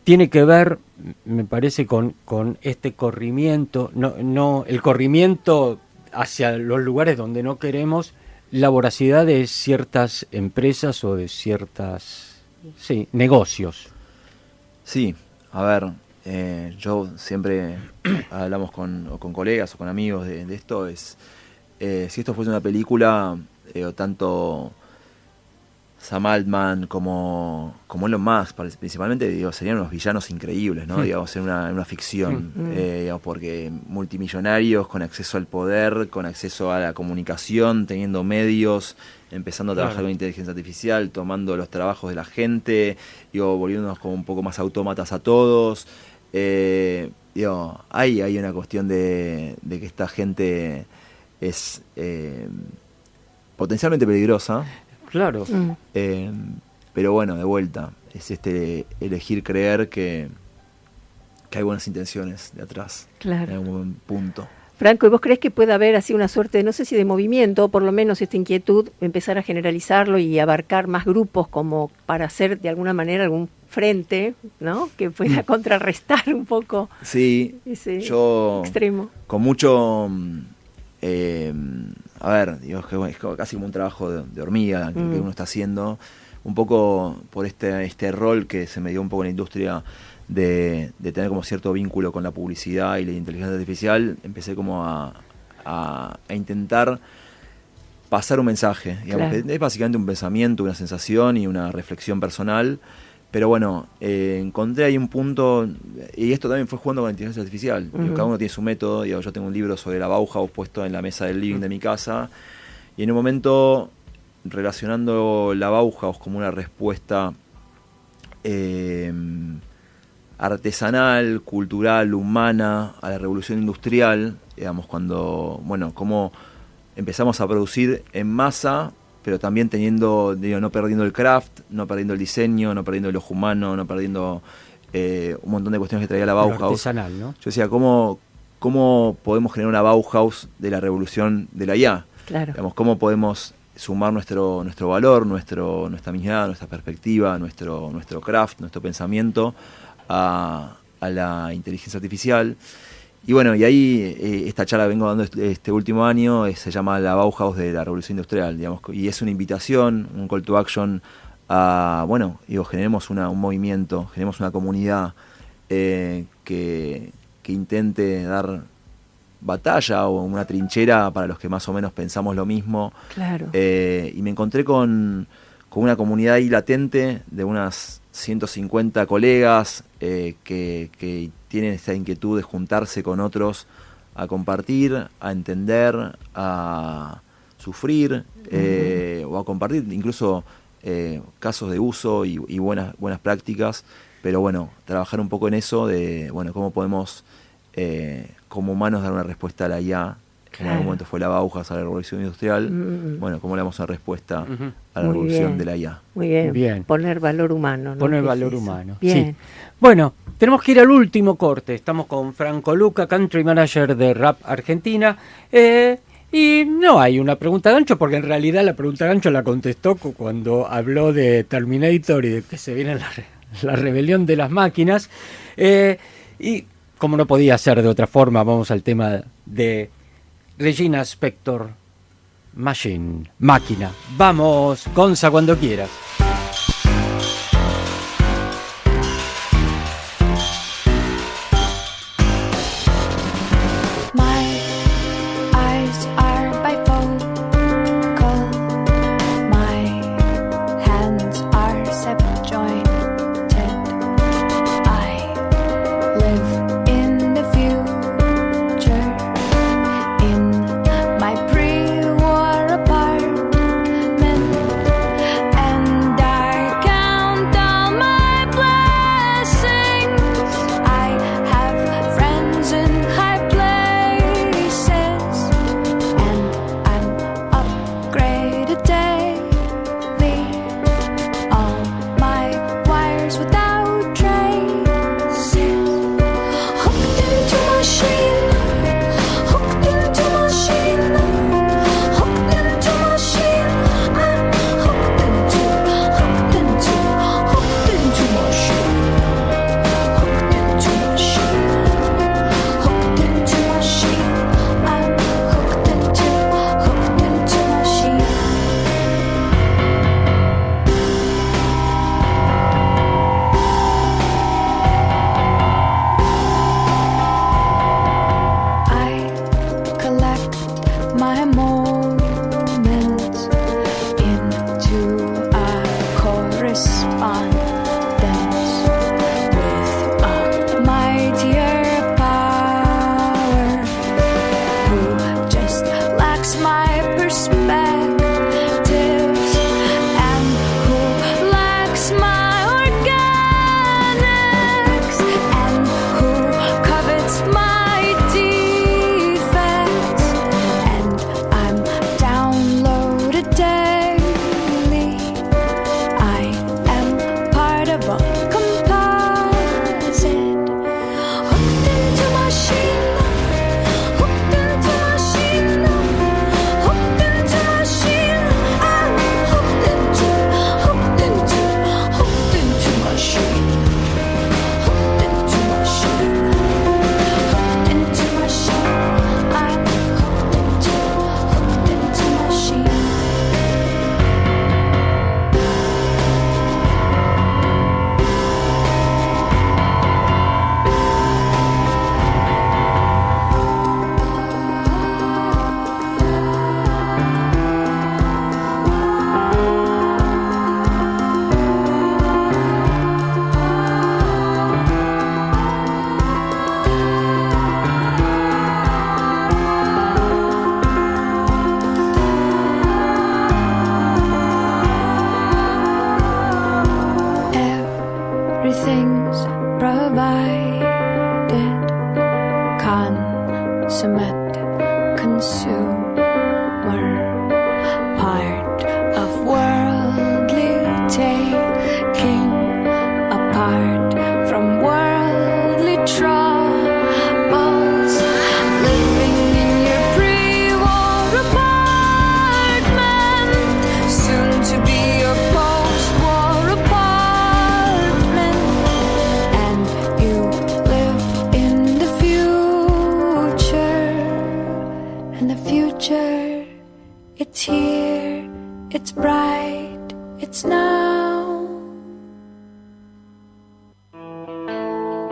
tiene que ver, me parece, con este corrimiento, no el corrimiento hacia los lugares donde no queremos, la voracidad de ciertas empresas o de ciertas negocios. Sí, a ver, yo siempre hablamos con colegas o con amigos de esto, si esto fuese una película, tanto Sam Altman como Elon Musk, principalmente, serían unos villanos increíbles, ¿no? Digamos, en una ficción, digamos, porque multimillonarios con acceso al poder, con acceso a la comunicación, teniendo medios, empezando a trabajar con inteligencia artificial, tomando los trabajos de la gente, volviéndonos como un poco más autómatas a todos. Hay una cuestión de que esta gente es potencialmente peligrosa. Claro. Pero bueno, de vuelta, es elegir creer que hay buenas intenciones de atrás, Claro. en algún punto. Franco, ¿y vos crees que puede haber así una suerte, no sé si de movimiento, o por lo menos esta inquietud, empezar a generalizarlo y abarcar más grupos como para hacer de alguna manera algún frente, ¿no? Que pueda contrarrestar un poco Sí, ese yo extremo. con mucho... a ver, digo, es casi como un trabajo de hormiga que uno está haciendo, un poco por este rol que se me dio un poco en la industria de tener como cierto vínculo con la publicidad y la inteligencia artificial. Empecé como a intentar pasar un mensaje, digamos, Claro. que es básicamente un pensamiento, una sensación y una reflexión personal. Pero bueno, encontré ahí un punto, y esto también fue jugando con la inteligencia artificial. Digo, cada uno tiene su método. Digo, yo tengo un libro sobre la Bauhaus puesto en la mesa del living de mi casa, y en un momento, relacionando la Bauhaus como una respuesta artesanal, cultural, humana a la revolución industrial, digamos, cuando, bueno, cómo empezamos a producir en masa, pero también teniendo, no perdiendo el craft, no perdiendo el diseño, no perdiendo el ojo humano, no perdiendo un montón de cuestiones que traía la Bauhaus. Artesanal, ¿no? Yo decía, ¿cómo podemos generar una Bauhaus de la revolución de la IA? Claro. Digamos, ¿cómo podemos sumar nuestro valor, nuestra mirada, nuestra perspectiva, nuestro craft, nuestro pensamiento a la inteligencia artificial? Y bueno, y ahí esta charla que vengo dando este último año se llama la Bauhaus de la Revolución Industrial, digamos, y es una invitación, un call to action a, bueno, generemos un movimiento, generemos una comunidad que intente dar batalla o una trinchera para los que más o menos pensamos lo mismo. Claro. Y me encontré con una comunidad ahí latente de unas 150 colegas que tienen esta inquietud de juntarse con otros a compartir, a entender, a sufrir o a compartir incluso casos de uso y buenas prácticas, pero bueno, trabajar un poco en eso de, bueno, cómo podemos como humanos dar una respuesta a la IA, que en algún momento fue la Bauhaus a la revolución industrial. Bueno, cómo le damos una respuesta a la Muy revolución bien. de la IA. Muy bien. Bien. Poner valor humano, ¿no? Poner ¿Qué es valor eso? humano. Bien. Sí. Bueno, tenemos que ir al último corte. Estamos con Franco Luca, country manager de Rap Argentina. Y no hay una pregunta gancho, porque en realidad la pregunta gancho la contestó cuando habló de Terminator y de que se viene la rebelión de las máquinas. Y como no podía ser de otra forma, vamos al tema de Regina Spektor, máquina. Vamos, Gonza, cuando quieras.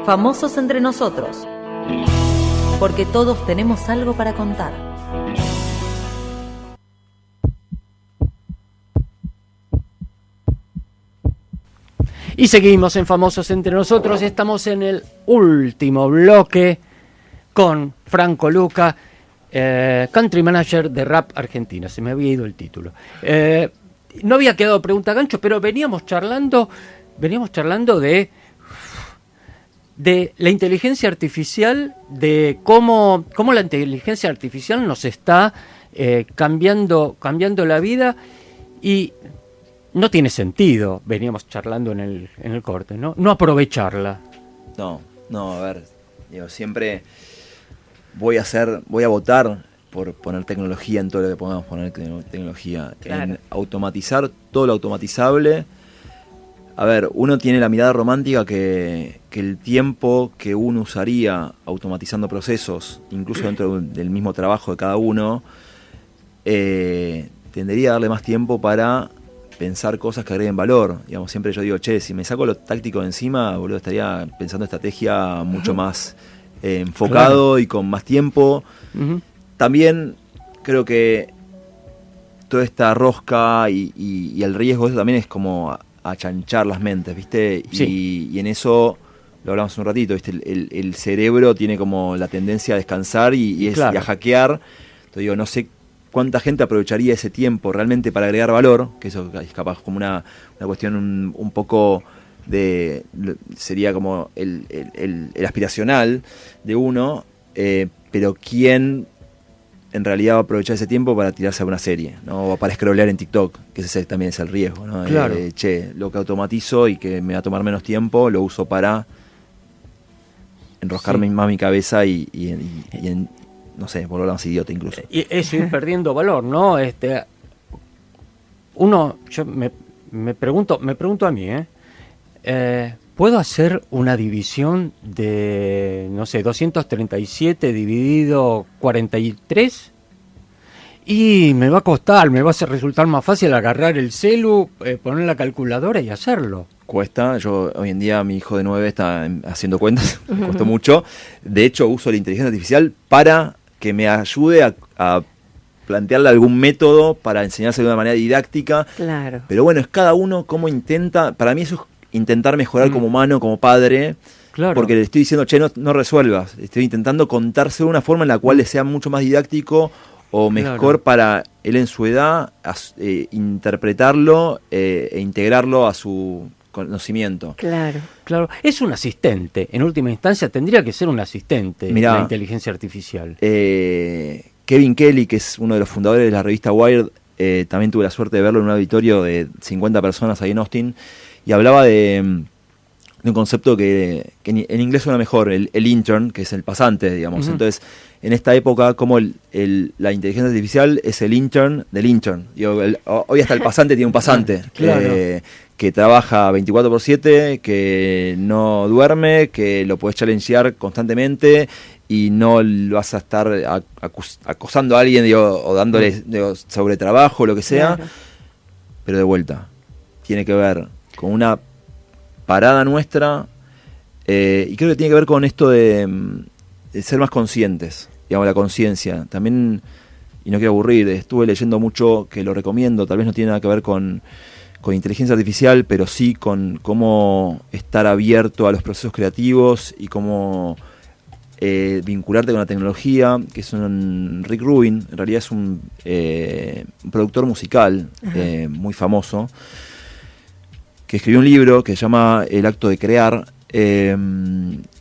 Famosos entre nosotros, porque todos tenemos algo para contar. Y seguimos en Famosos entre nosotros, estamos en el último bloque con Franco Luca, country manager de rap argentina. Se me había ido el título. No había quedado pregunta gancho, pero veníamos charlando de la inteligencia artificial, de cómo la inteligencia artificial nos está cambiando la vida, y no tiene sentido, veníamos charlando en el corte, no aprovecharla. No, a ver, digo, siempre voy a votar por poner tecnología en todo lo que podamos poner tecnología, Claro. en automatizar todo lo automatizable. A ver, uno tiene la mirada romántica que el tiempo que uno usaría automatizando procesos, incluso dentro del mismo trabajo de cada uno, tendería a darle más tiempo para pensar cosas que agreguen valor. Digamos, siempre yo digo, che, si me saco lo táctico de encima, boludo, estaría pensando estrategia mucho más enfocado, claro, y con más tiempo. Ujú. También creo que toda esta rosca y el riesgo, eso también es como achanchar las mentes, ¿viste? Sí. Y en eso, lo hablamos hace un ratito, ¿viste? El cerebro tiene como la tendencia a descansar y claro, a hackear. Entonces digo, no sé cuánta gente aprovecharía ese tiempo realmente para agregar valor, que eso es capaz como una cuestión un poco de... sería como el aspiracional de uno, pero quién en realidad va a aprovechar ese tiempo para tirarse a una serie, ¿no? O para scrollear en TikTok, que ese también es el riesgo, ¿no? Claro. Lo que automatizo y que me va a tomar menos tiempo, lo uso para enroscar más mi cabeza y no sé, volver más idiota incluso. Y eso, ir perdiendo valor, ¿no? Yo me pregunto a mí, ¿puedo hacer una división de, no sé, 237 dividido 43? Y me va a resultar más fácil agarrar el celu, poner la calculadora y hacerlo. Cuesta, yo hoy en día mi hijo de 9 está haciendo cuentas, me costó mucho. De hecho, uso la inteligencia artificial para que me ayude a plantearle algún método para enseñárselo de una manera didáctica. Claro. Pero bueno, es cada uno cómo intenta, para mí eso es intentar mejorar como humano, como padre. Claro. Porque le estoy diciendo, che, no resuelvas. Estoy intentando contárselo de una forma en la cual le sea mucho más didáctico o mejor, claro, para él en su edad interpretarlo e integrarlo a su conocimiento. Claro. Claro, es un asistente. En última instancia tendría que ser un asistente. Mirá, la inteligencia artificial. Kevin Kelly, que es uno de los fundadores de la revista Wired, también tuve la suerte de verlo en un auditorio de 50 personas ahí en Austin, y hablaba de un concepto que en inglés suena mejor, el intern, que es el pasante, digamos. Uh-huh. Entonces, en esta época, como la inteligencia artificial es el intern del intern. Hoy hasta el pasante tiene un pasante. Claro. Que trabaja 24/7, que no duerme, que lo podés challengear constantemente y no lo vas a estar acosando a alguien, o dándole sobre trabajo, lo que sea. Claro. Pero de vuelta, tiene que ver con una parada nuestra, y creo que tiene que ver con esto de ser más conscientes, digamos, la conciencia. También, y no quiero aburrir, estuve leyendo mucho, que lo recomiendo, tal vez no tiene nada que ver con inteligencia artificial, pero sí con cómo estar abierto a los procesos creativos y cómo vincularte con la tecnología, que es Rick Rubin, en realidad es un productor musical muy famoso, que escribió un libro que se llama El acto de crear, que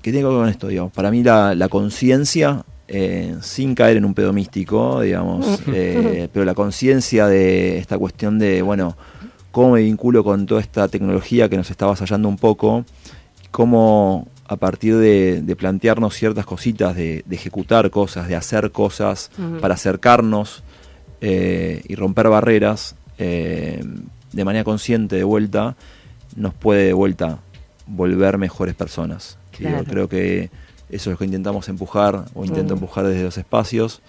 tiene que ver con esto, digamos. Para mí la conciencia, sin caer en un pedo místico, digamos, pero la conciencia de esta cuestión de, bueno, cómo me vinculo con toda esta tecnología que nos está avasallando un poco, cómo a partir de plantearnos ciertas cositas, de ejecutar cosas, de hacer cosas para acercarnos y romper barreras de manera consciente, de vuelta, nos puede de vuelta volver mejores personas. Claro. Yo creo que eso es lo que intentamos empujar, o intento empujar desde los espacios.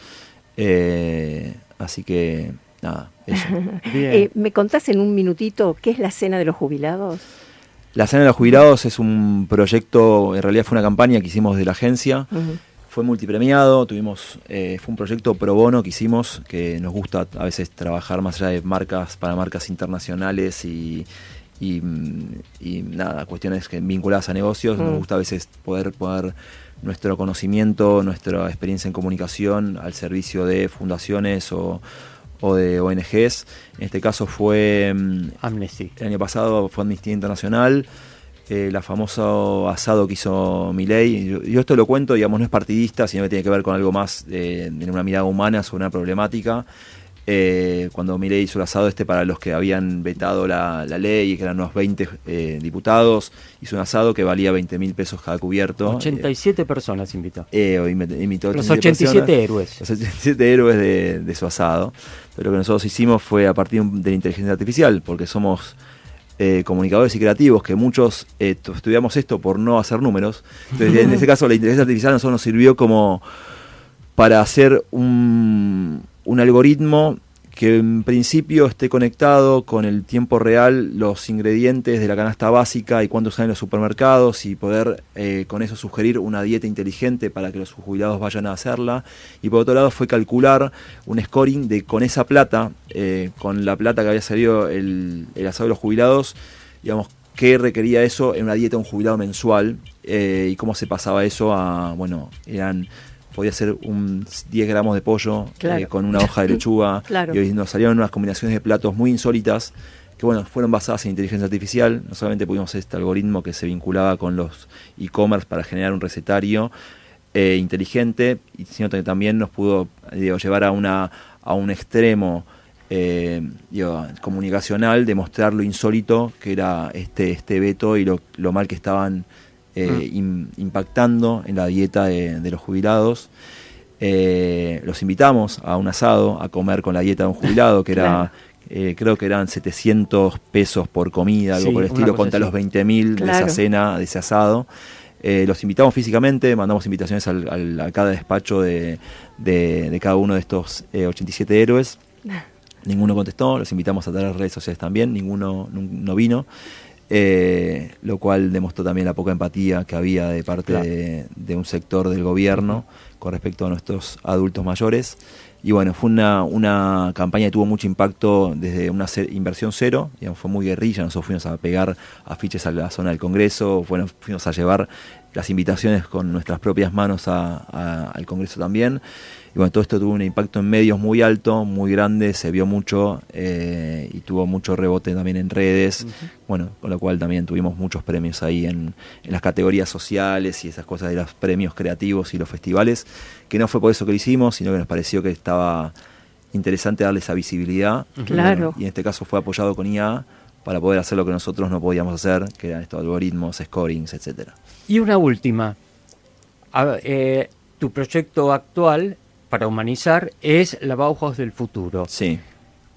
Así que, nada, eso. ¿Me contás en un minutito qué es la Cena de los Jubilados? La Cena de los Jubilados es un proyecto, en realidad fue una campaña que hicimos de la agencia. Fue multipremiado, fue un proyecto pro bono que hicimos, que nos gusta a veces trabajar más allá de marcas, para marcas internacionales y nada, cuestiones vinculadas a negocios. Nos gusta a veces poder poner nuestro conocimiento, nuestra experiencia en comunicación al servicio de fundaciones o de ONGs. En este caso fue Amnesty. El año pasado fue Amnistía Internacional. La famosa asado que hizo Milei. Yo esto lo cuento, digamos, no es partidista, sino que tiene que ver con algo más de una mirada humana sobre una problemática. cuando Milei hizo el asado para los que habían vetado la ley, que eran unos 20 diputados, hizo un asado que valía 20.000 pesos cada cubierto. 87 personas invitó. Invitó Los 87 héroes. Los 87 héroes de su asado. Pero lo que nosotros hicimos fue a partir de la inteligencia artificial, porque somos comunicadores y creativos, que muchos estudiamos esto por no hacer números. Entonces, en este caso, la inteligencia artificial a nosotros nos sirvió como para hacer un algoritmo que en principio esté conectado con el tiempo real, los ingredientes de la canasta básica y cuánto salen en los supermercados, y poder con eso sugerir una dieta inteligente para que los jubilados vayan a hacerla. Y por otro lado fue calcular un scoring de con esa plata, con la plata que había salido el asado de los jubilados, digamos, qué requería eso en una dieta de un jubilado mensual, y cómo se pasaba eso a, bueno, podía ser 10 gramos de pollo, claro, con una hoja de lechuga, claro, y nos salieron unas combinaciones de platos muy insólitas, que bueno, fueron basadas en inteligencia artificial. No solamente pudimos hacer este algoritmo que se vinculaba con los e-commerce para generar un recetario inteligente, sino que también nos pudo llevar a un extremo comunicacional, de mostrar lo insólito que era este veto y lo mal que estaban impactando en la dieta de los jubilados. Los invitamos a un asado, a comer con la dieta de un jubilado, que era, creo que eran 700 pesos por comida, algo por el estilo, contra los 20.000 de esa cena, de ese asado. Los invitamos físicamente, mandamos invitaciones a cada despacho de cada uno de estos 87 héroes. Ninguno contestó. Los invitamos a todas las redes sociales también, ninguno no vino. Lo cual demostró también la poca empatía que había de parte de un sector del gobierno con respecto a nuestros adultos mayores. Y bueno, fue una campaña que tuvo mucho impacto desde una inversión cero, digamos, fue muy guerrilla. Nosotros fuimos a pegar afiches a la zona del Congreso, bueno, fuimos a llevar las invitaciones con nuestras propias manos al Congreso también. Y bueno, todo esto tuvo un impacto en medios muy alto, muy grande, se vio mucho, y tuvo mucho rebote también en redes. Bueno, con lo cual también tuvimos muchos premios ahí en las categorías sociales y esas cosas de los premios creativos y los festivales, que no fue por eso que lo hicimos, sino que nos pareció que estaba interesante darle esa visibilidad. Claro. Bueno, y en este caso fue apoyado con IA para poder hacer lo que nosotros no podíamos hacer, que eran estos algoritmos, scorings, etcétera. Y una última. Tu proyecto actual para humanizar es la Bauhaus del futuro. Sí.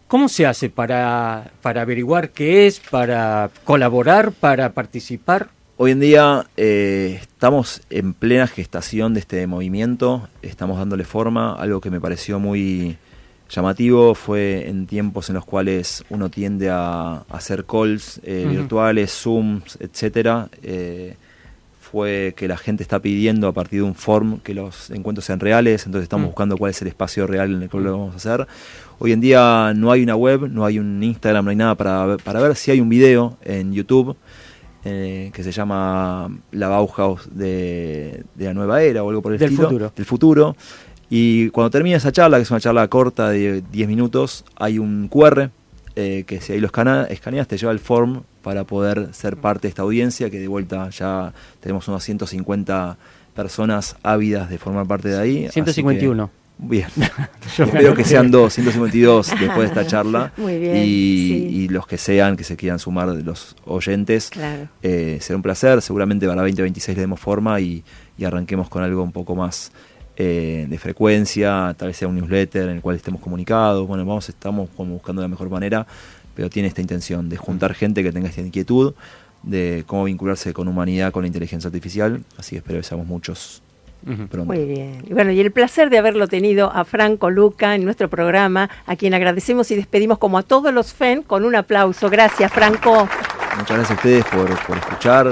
¿Cómo se hace para averiguar qué es, para colaborar, para participar? Hoy en día estamos en plena gestación de este movimiento, estamos dándole forma. Algo que me pareció muy llamativo fue en tiempos en los cuales uno tiende a hacer calls virtuales, Zooms, etcétera. Fue que la gente está pidiendo a partir de un form que los encuentros sean reales, entonces estamos buscando cuál es el espacio real en el que lo vamos a hacer. Hoy en día no hay una web, no hay un Instagram, no hay nada para ver. Si hay un video en YouTube que se llama La Bauhaus de la nueva era o algo por el estilo. Del futuro. Y cuando termina esa charla, que es una charla corta de 10 minutos, hay un QR que si ahí lo escaneas te lleva el form para poder ser parte de esta audiencia, que de vuelta ya tenemos unas 150 personas ávidas de formar parte de ahí. 151. Bien, espero que sean 152 después de esta charla. Muy bien, y los que se quieran sumar de los oyentes, claro. Será un placer. Seguramente para 2026 le demos forma y arranquemos con algo un poco más de frecuencia, tal vez sea un newsletter en el cual estemos comunicados. Bueno, estamos como buscando la mejor manera, pero tiene esta intención de juntar gente que tenga esta inquietud de cómo vincularse con humanidad, con la inteligencia artificial, así que espero que seamos muchos pronto. Muy bien. Y bueno, y el placer de haberlo tenido a Franco Luca en nuestro programa, a quien agradecemos y despedimos como a todos los FEN con un aplauso. Gracias, Franco. Muchas gracias a ustedes por escuchar,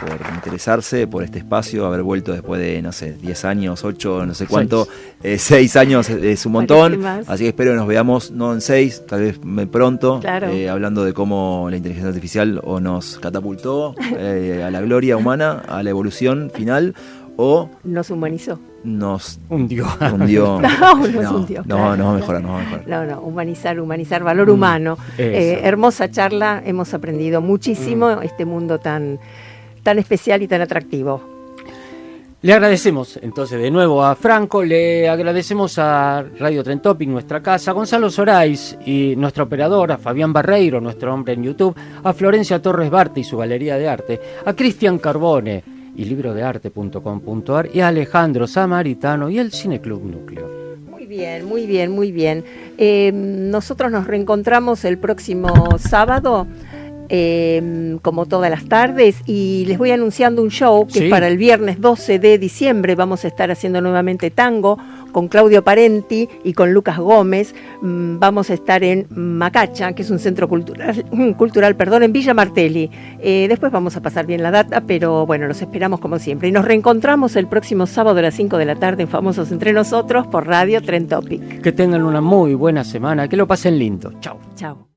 por interesarse por este espacio, haber vuelto después de, 10 años, 8, no sé cuánto, 6 años es un montón, así que espero que nos veamos, no en 6, tal vez pronto, claro. Hablando de cómo la inteligencia artificial o nos catapultó a la gloria humana, a la evolución final, o nos humanizó. Nos hundió. No, hundió. No, claro. nos va a mejorar. No, humanizar, valor humano. Hermosa charla, hemos aprendido muchísimo este mundo tan especial y tan atractivo. Le agradecemos entonces de nuevo a Franco, le agradecemos a Radio Trend Topic, nuestra casa, a Gonzalo Sorais y nuestra operadora, a Fabián Barreiro, nuestro hombre en YouTube, a Florencia Torres Barte y su galería de arte, a Cristian Carbone y librodearte.com.ar y a Alejandro Samaritano y el Cineclub Núcleo. Muy bien, muy bien, muy bien. Nosotros nos reencontramos el próximo sábado, como todas las tardes, y les voy anunciando un show que es para el viernes 12 de diciembre. Vamos a estar haciendo nuevamente tango con Claudio Parenti y con Lucas Gómez. Vamos a estar en Macacha, que es un centro cultural, en Villa Martelli. Después vamos a pasar bien la data, pero bueno, los esperamos como siempre. Y nos reencontramos el próximo sábado a las 5 de la tarde en Famosos Entre Nosotros por Radio Trend Topic. Que tengan una muy buena semana, que lo pasen lindo. Chau. Chau.